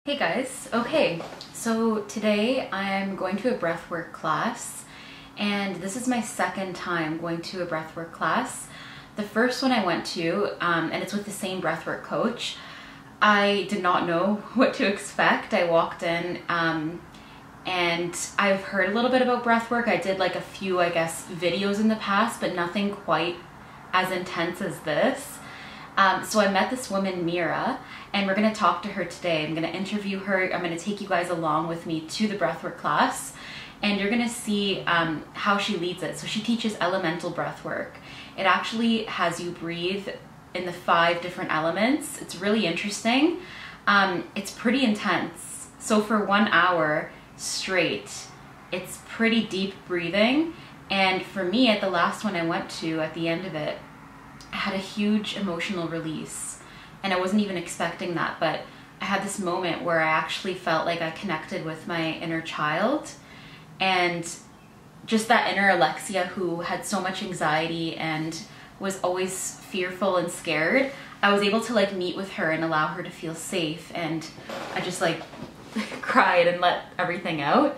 Hey guys, okay, so today I'm going to a breathwork class, and this is my second time going to a breathwork class. The first one I went to, and it's with the same breathwork coach, I did not know what to expect. I walked in and I've heard a little bit about breathwork. I did like a few, I guess, videos in the past, but nothing quite as intense as this. So I met this woman, Mira, and we're going to talk to her today. I'm going to interview her. I'm going to take you guys along with me to the breathwork class, and you're going to see how she leads it. So she teaches elemental breathwork. It actually has you breathe in the 5 different elements. It's really interesting. It's pretty intense. So for 1 hour straight, it's pretty deep breathing. And for me, at the last one I went to, at the end of it, I had a huge emotional release, and I wasn't even expecting that, but I had this moment where I actually felt like I connected with my inner child, and just that inner Alexia who had so much anxiety and was always fearful and scared. I was able to like meet with her and allow her to feel safe, and I just like cried and let everything out.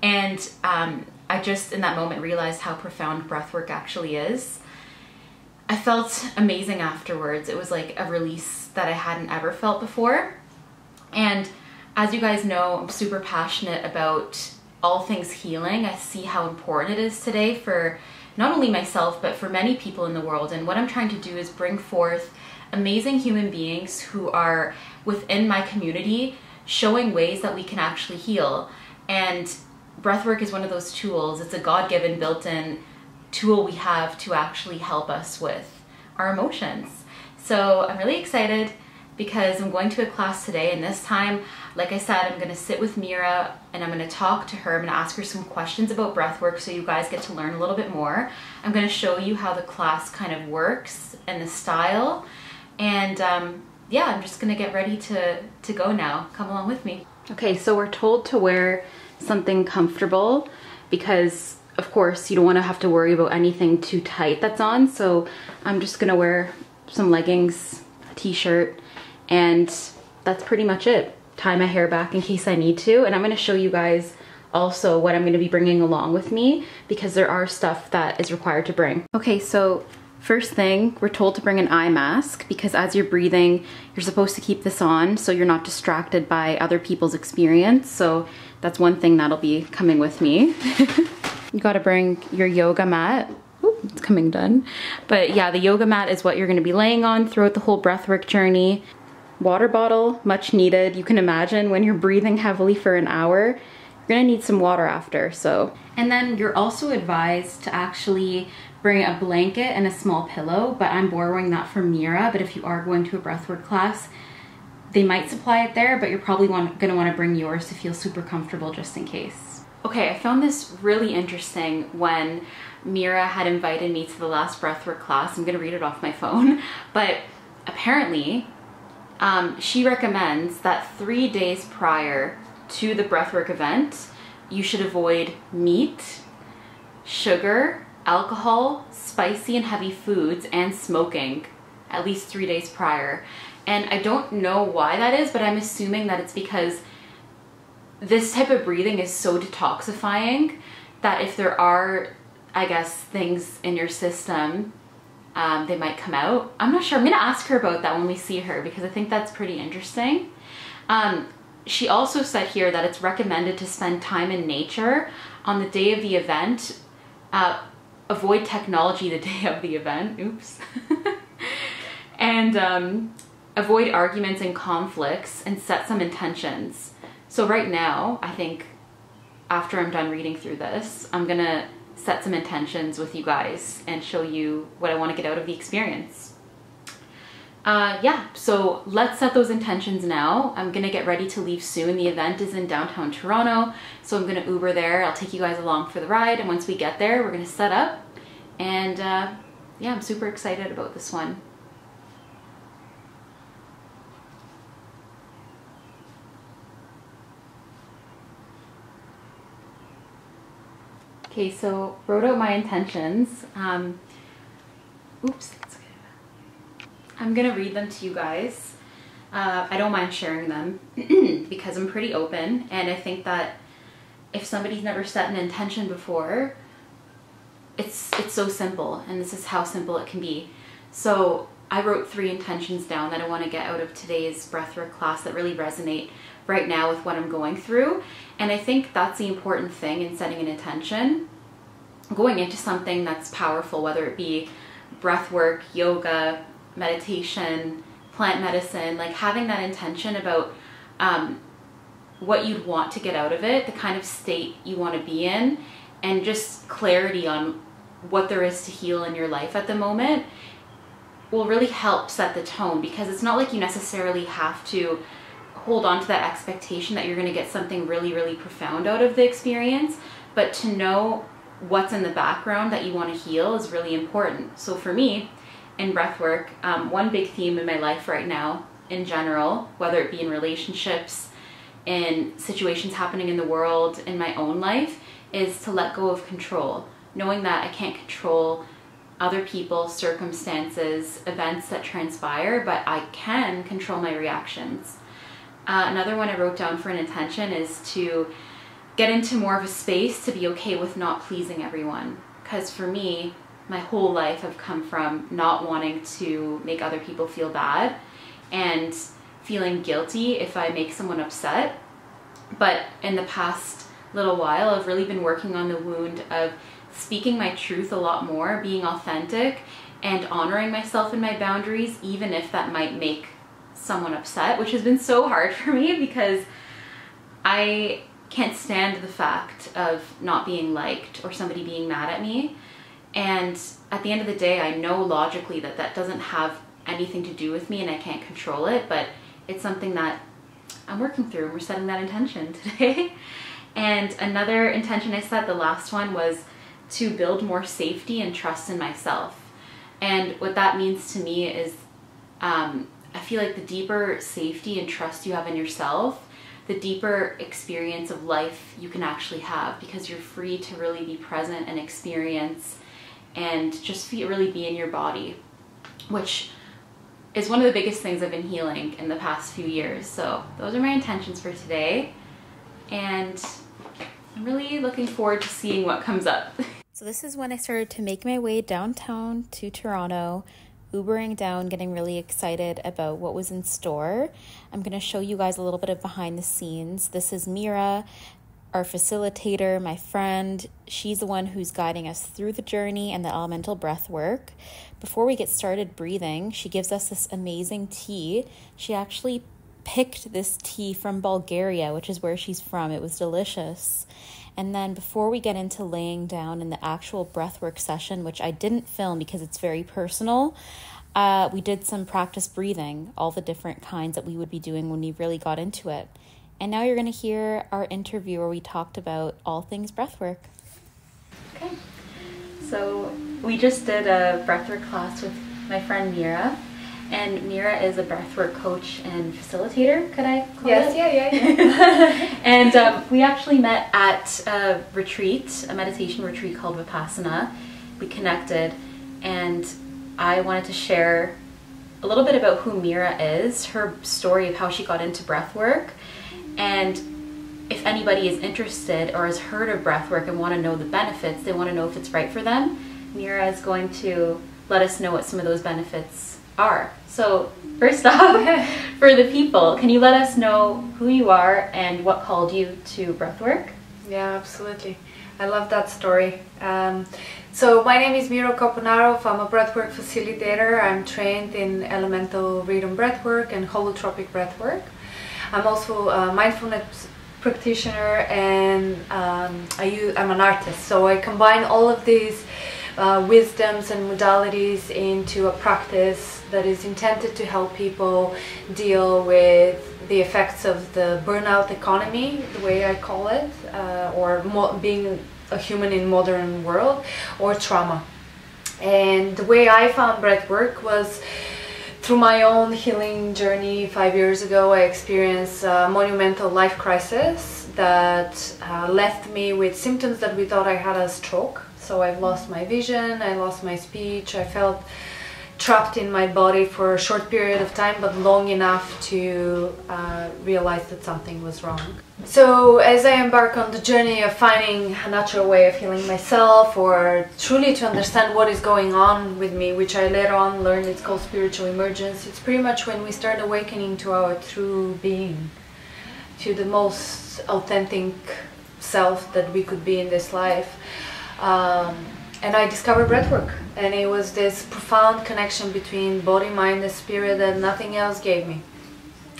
And I just in that moment realized how profound breathwork actually is. I felt amazing afterwards. It was like a release that I hadn't ever felt before. And as you guys know, I'm super passionate about all things healing. I see how important it is today for not only myself, but for many people in the world. And what I'm trying to do is bring forth amazing human beings who are within my community, showing ways that we can actually heal. And breathwork is one of those tools. It's a God-given, built-in tool we have to actually help us with our emotions. So I'm really excited because I'm going to a class today, and this time, like I said, I'm going to sit with Mira and I'm going to talk to her. I'm going to ask her some questions about breathwork so you guys get to learn a little bit more. I'm going to show you how the class kind of works and the style, and yeah, I'm just going to get ready to go now. Come along with me. Okay, so we're told to wear something comfortable because of course, you don't want to have to worry about anything too tight that's on, so I'm just gonna wear some leggings, a t-shirt, and that's pretty much it. Tie my hair back in case I need to, and I'm gonna show you guys also what I'm gonna be bringing along with me, because there are stuff that is required to bring. Okay, so first thing, we're told to bring an eye mask, because as you're breathing, you're supposed to keep this on so you're not distracted by other people's experience, so that's one thing that'll be coming with me. You gotta bring your yoga mat. Ooh, it's coming done. But yeah, the yoga mat is what you're gonna be laying on throughout the whole breathwork journey. Water bottle, much needed. You can imagine when you're breathing heavily for an hour, you're gonna need some water after, so. And then you're also advised to actually bring a blanket and a small pillow, but I'm borrowing that from Mira. But if you are going to a breathwork class, they might supply it there, but you're probably gonna wanna bring yours to feel super comfortable just in case. Okay, I found this really interesting when Mira had invited me to the last breathwork class. I'm gonna read it off my phone, but apparently she recommends that 3 days prior to the breathwork event, you should avoid meat, sugar, alcohol, spicy and heavy foods, and smoking at least 3 days prior. And I don't know why that is, but I'm assuming that it's because this type of breathing is so detoxifying that if there are, I guess, things in your system, they might come out. I'm not sure. I'm gonna ask her about that when we see her, because I think that's pretty interesting. She also said here that it's recommended to spend time in nature on the day of the event. Avoid technology the day of the event. Oops. And avoid arguments and conflicts, and set some intentions. So right now, I think after I'm done reading through this, I'm gonna set some intentions with you guys and show you what I want to get out of the experience. Yeah, so let's set those intentions now. I'm gonna get ready to leave soon. The event is in downtown Toronto, so I'm gonna Uber there. I'll take you guys along for the ride, and once we get there, we're gonna set up. And yeah, I'm super excited about this one. Okay, so wrote out my intentions. Oops, that's good. I'm gonna read them to you guys. I don't mind sharing them because I'm pretty open, and I think that if somebody's never set an intention before, it's so simple, and this is how simple it can be. So I wrote 3 intentions down that I want to get out of today's breathwork class that really resonate right now with what I'm going through. And I think that's the important thing in setting an intention. Going into something that's powerful, whether it be breathwork, yoga, meditation, plant medicine, like having that intention about what you'd want to get out of it, the kind of state you want to be in, and just clarity on what there is to heal in your life at the moment will really help set the tone, because it's not like you necessarily have to hold on to that expectation that you're going to get something really, really profound out of the experience, but to know what's in the background that you want to heal is really important. So for me, in breathwork, one big theme in my life right now, in general, whether it be in relationships, in situations happening in the world, in my own life, is to let go of control. Knowing that I can't control other people, circumstances, events that transpire, but I can control my reactions. Another one I wrote down for an intention is to get into more of a space to be okay with not pleasing everyone. Because for me, my whole life I've come from not wanting to make other people feel bad and feeling guilty if I make someone upset. But in the past little while, I've really been working on the wound of speaking my truth a lot more, being authentic, and honoring myself and my boundaries, even if that might make someone upset, which has been so hard for me because I can't stand the fact of not being liked or somebody being mad at me. And at the end of the day, I know logically that that doesn't have anything to do with me and I can't control it, but it's something that I'm working through, and we're setting that intention today. And another intention I set, the last one, was to build more safety and trust in myself. And what that means to me is I feel like the deeper safety and trust you have in yourself, the deeper experience of life you can actually have, because you're free to really be present and experience and just really be in your body, which is one of the biggest things I've been healing in the past few years. So those are my intentions for today, and I'm really looking forward to seeing what comes up. So this is when I started to make my way downtown to Toronto, Ubering down, getting really excited about what was in store. I'm going to show you guys a little bit of behind the scenes. This is Mira, our facilitator, my friend. She's the one who's guiding us through the journey and the elemental breath work. Before we get started breathing, she gives us this amazing tea. She actually picked this tea from Bulgaria, which is where she's from. It was delicious. And then before we get into laying down in the actual breathwork session, which I didn't film because it's very personal, we did some practice breathing, all the different kinds that we would be doing when we really got into it. And now you're going to hear our interview where we talked about all things breathwork. Okay, so we just did a breathwork class with my friend Mira. And Mira is a breathwork coach and facilitator, could I call it? Yeah. And we actually met at a retreat, a meditation retreat called Vipassana. We connected, and I wanted to share a little bit about who Mira is, her story of how she got into breathwork, and if anybody is interested or has heard of breathwork and want to know the benefits, they want to know if it's right for them, Mira is going to let us know what some of those benefits are. So first off, for the people, can you let us know who you are and what called you to breathwork? Yeah, absolutely. I love that story. So my name is Mira Kopanarov. I'm a breathwork facilitator. I'm trained in elemental rhythm breathwork and holotropic breathwork. I'm also a mindfulness practitioner, and I'm an artist. So I combine all of these wisdoms and modalities into a practice that is intended to help people deal with the effects of the burnout economy, the way I call it, or being a human in modern world, or trauma. And the way I found breathwork was through my own healing journey. 5 years ago, I experienced a monumental life crisis that left me with symptoms that we thought I had a stroke. So I've lost my vision, I lost my speech, I felt trapped in my body for a short period of time, but long enough to realize that something was wrong. So as I embark on the journey of finding a natural way of healing myself, or truly to understand what is going on with me, which I later on learned it's called spiritual emergence, it's pretty much when we start awakening to our true being, to the most authentic self that we could be in this life. And I discovered breathwork, and it was this profound connection between body, mind, and spirit that nothing else gave me.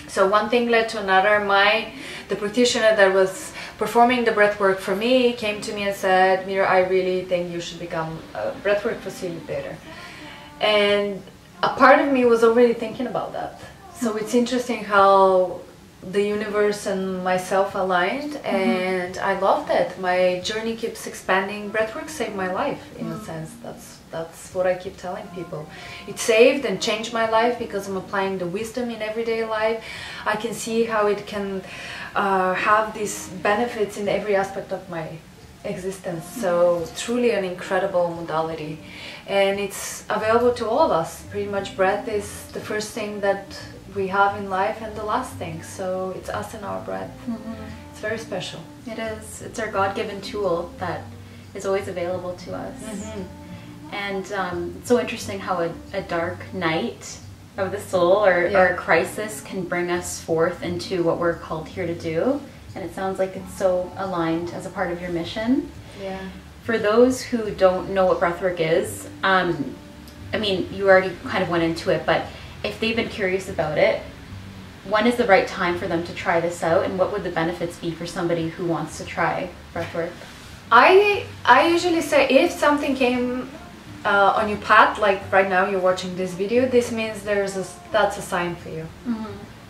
So one thing led to another. The practitioner that was performing the breathwork for me came to me and said, "Mira, I really think you should become a breathwork facilitator." And a part of me was already thinking about that. So it's interesting how the universe and myself aligned, and I loved it. My journey keeps expanding. Breathwork saved my life, in a sense. That's what I keep telling people. It saved and changed my life because I'm applying the wisdom in everyday life. I can see how it can have these benefits in every aspect of my existence. So truly an incredible modality, and it's available to all of us. Pretty much breath is the first thing that we have in life and the last thing, so it's us and our breath. It's very special. It is. It's our God-given tool that is always available to us. And it's so interesting how a dark night of the soul or a crisis can bring us forth into what we're called here to do, and it sounds like it's so aligned as a part of your mission. For those who don't know what breathwork is, I mean, you already kind of went into it, but if they've been curious about it, when is the right time for them to try this out, and what would the benefits be for somebody who wants to try breathwork? I usually say, if something came on your path, like right now you're watching this video, this means that's a sign for you.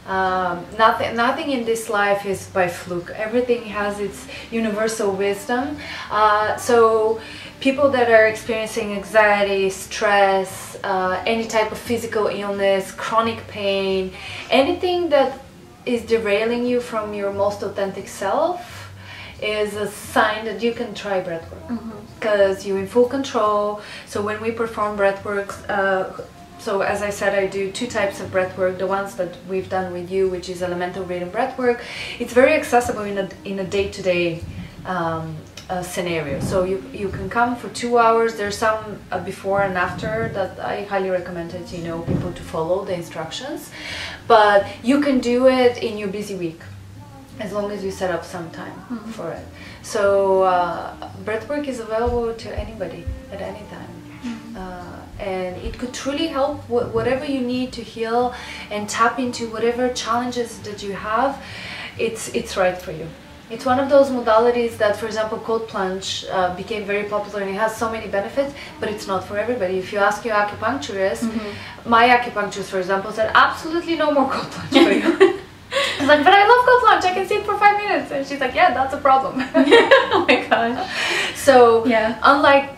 Nothing in this life is by fluke. Everything has its universal wisdom. So people that are experiencing anxiety, stress, any type of physical illness, chronic pain, anything that is derailing you from your most authentic self is a sign that you can try breathwork, because you're in full control. So when we perform breathwork, so as I said, I do two types of breathwork. The ones that we've done with you, which is elemental rhythm breathwork, it's very accessible in a day-to-day scenario. So you can come for 2 hours. There's some before and after that I highly recommend it, people to follow the instructions. But you can do it in your busy week, as long as you set up some time for it. So breathwork is available to anybody at any time. And it could truly help whatever you need to heal and tap into whatever challenges that you have. It's right for you. It's one of those modalities that, for example, cold plunge became very popular, and it has so many benefits, but it's not for everybody. If you ask your acupuncturist, my acupuncturist, for example, said absolutely no more cold plunge for you. I was like, but I love cold plunge, I can sit for 5 minutes. And she's like, yeah, that's a problem. Oh my gosh. So unlike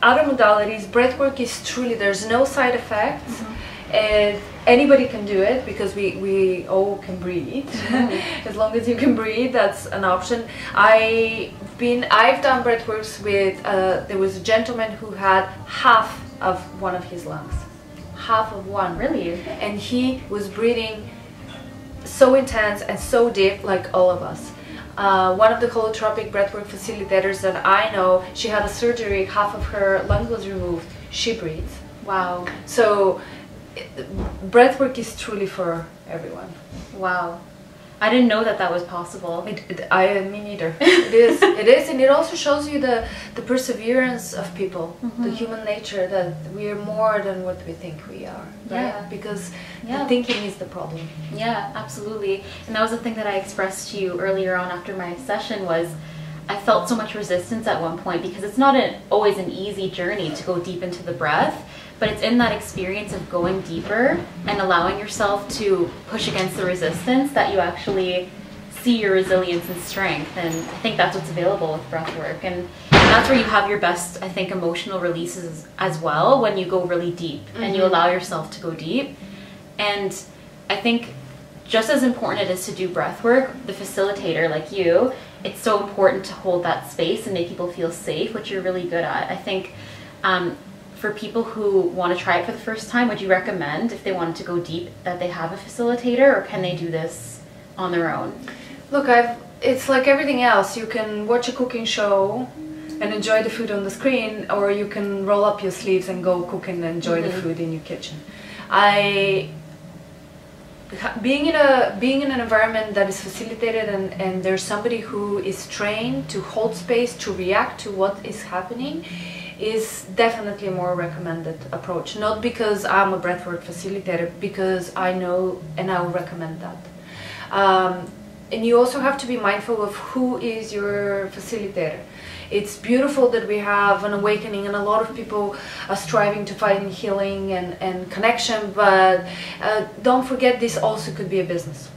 other modalities, breathwork is truly, there's no side effects, and anybody can do it because we all can breathe. As long as you can breathe, that's an option. I've done breathworks with there was a gentleman who had half of one of his lungs, half of one. Really? And he was breathing so intense and so deep, like all of us. One of the holotropic breathwork facilitators that I know, she had a surgery, half of her lung was removed. She breathes. Wow. So breathwork is truly for everyone. Wow. I didn't know that was possible. Me neither. It is, and it also shows you the perseverance of people, the human nature, that we are more than what we think we are, right? Because the thinking is the problem. Yeah, absolutely. And that was the thing that I expressed to you earlier on after my session, was I felt so much resistance at one point, because it's not always an easy journey to go deep into the breath. But it's in that experience of going deeper and allowing yourself to push against the resistance that you actually see your resilience and strength. And I think that's what's available with breathwork. And that's where you have your best, I think, emotional releases as well, when you go really deep and you allow yourself to go deep. And I think just as important it is to do breathwork, the facilitator like you, it's so important to hold that space and make people feel safe, which you're really good at. I think for people who want to try it for the first time, would you recommend, if they wanted to go deep, that they have a facilitator, or can they do this on their own? Look, it's like everything else. You can watch a cooking show and enjoy the food on the screen, or you can roll up your sleeves and go cook and enjoy the food in your kitchen. Being in an environment that is facilitated and there's somebody who is trained to hold space, to react to what is happening, is definitely a more recommended approach. Not because I'm a breathwork facilitator, because I know and I will recommend that. And you also have to be mindful of who is your facilitator. It's beautiful that we have an awakening, and a lot of people are striving to find healing and connection, but don't forget, this also could be a business.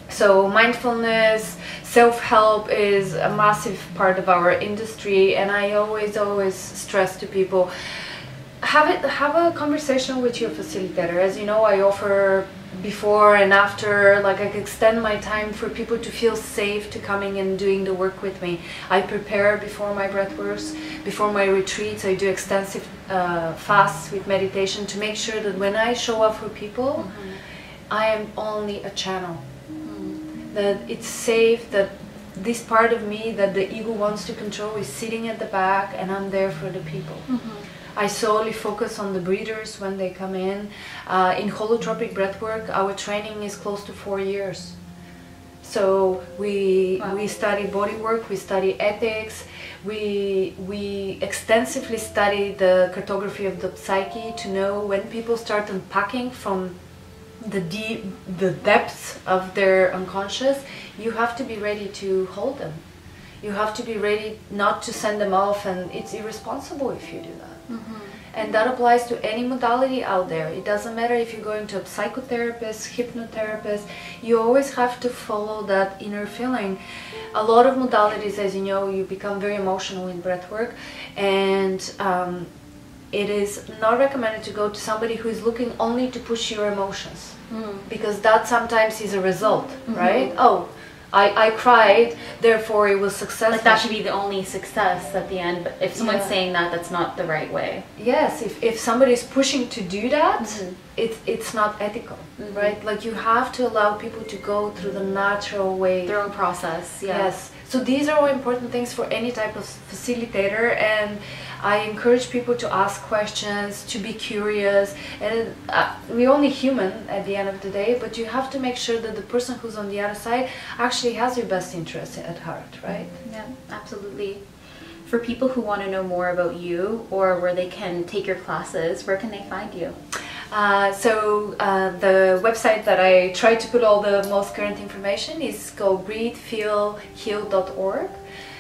So mindfulness, self-help is a massive part of our industry, and I always stress to people, have a conversation with your facilitator. As you know, I offer before and after, like I extend my time for people to feel safe to coming and doing the work with me. I prepare before my breathworks, before my retreats. I do extensive fasts with meditation to make sure that when I show up for people, I am only a channel. That it's safe, that this part of me that the ego wants to control is sitting at the back, and I'm there for the people. I solely focus on the breathers when they come in. In holotropic breathwork, our training is close to 4 years. So we study body work, we study ethics, we extensively study the cartography of the psyche to know when people start unpacking from the depths of their unconscious. You have to be ready to hold them. You have to be ready not to send them off, and it's irresponsible if you do that. And that applies to any modality out there. It doesn't matter if you're going to a psychotherapist, hypnotherapist, you always have to follow that inner feeling. A lot of modalities, as you know, you become very emotional in breathwork, and it is not recommended to go to somebody who is looking only to push your emotions, because that sometimes is a result, right? Oh, I cried, therefore it was successful. Like that should be the only success at the end, but if someone's saying that, that's not the right way. Yes, if somebody is pushing to do that, it's not ethical, right? Like you have to allow people to go through the natural way. Their own process, Yes. So these are all important things for any type of facilitator, and I encourage people to ask questions, to be curious, and we're only human at the end of the day, but you have to make sure that the person who's on the other side actually has your best interest at heart, right? Yeah, absolutely. For people who want to know more about you, or where they can take your classes, where can they find you? The website that I try to put all the most current information is called breathefeelheal.org.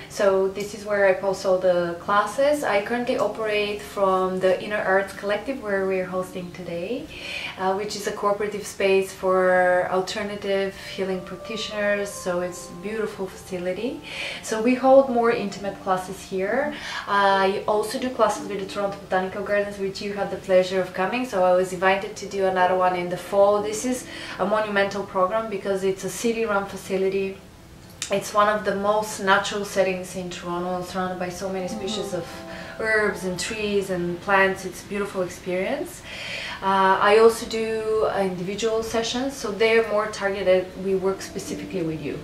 So this is where I post all the classes. I currently operate from the Inner Arts Collective, where we're hosting today, which is a cooperative space for alternative healing practitioners. So it's a beautiful facility. So we hold more intimate classes here. I also do classes with the Toronto Botanical Gardens, which you had the pleasure of coming. So I was invited to do another one in the fall. This is a monumental program because it's a city-run facility. It's one of the most natural settings in Toronto, surrounded by so many species of herbs and trees and plants. It's a beautiful experience. I also do individual sessions, so they're more targeted. We work specifically with you.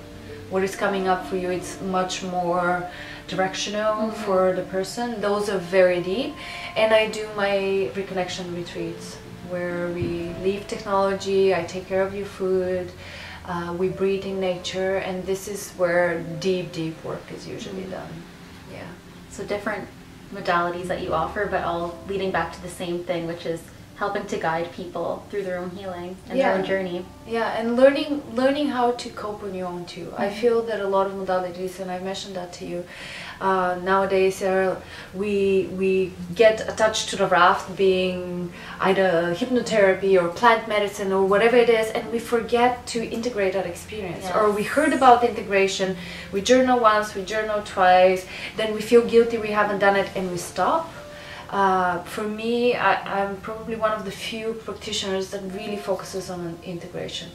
What is coming up for you, it's much more directional for the person. Those are very deep. And I do my reconnection retreats, where we leave technology, I take care of your food, we breathe in nature, and this is where deep work is usually done. Yeah. So different modalities that you offer, but all leading back to the same thing, which is helping to guide people through their own healing and their own journey. Yeah, and learning how to cope on your own too. I feel that a lot of modalities, and I mentioned that to you, nowadays we get attached to the raft, being either hypnotherapy or plant medicine or whatever it is, and we forget to integrate that experience. Or we heard about integration, we journal once, we journal twice, then we feel guilty we haven't done it and we stop. For me, I'm probably one of the few practitioners that really focuses on integration.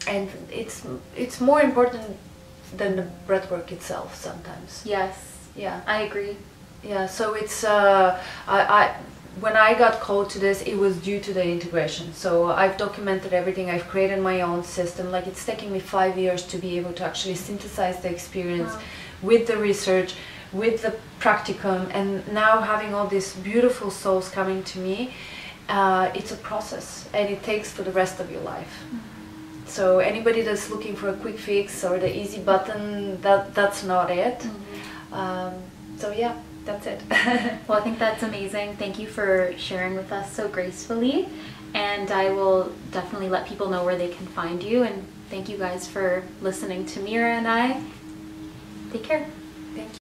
And it's more important than the breathwork itself sometimes. Yes. Yeah. I agree. Yeah, so it's when I got called to this, it was due to the integration. So I've documented everything. I've created my own system. Like, it's taking me 5 years to be able to actually synthesize the experience with the research, with the practicum, and now having all these beautiful souls coming to me. It's a process, and it takes for the rest of your life. So anybody that's looking for a quick fix or the easy button, that's not it. So yeah, that's it. Well, I think that's amazing. Thank you for sharing with us so gracefully, and I will definitely let people know where they can find you, and thank you guys for listening to Mira and I. Take care.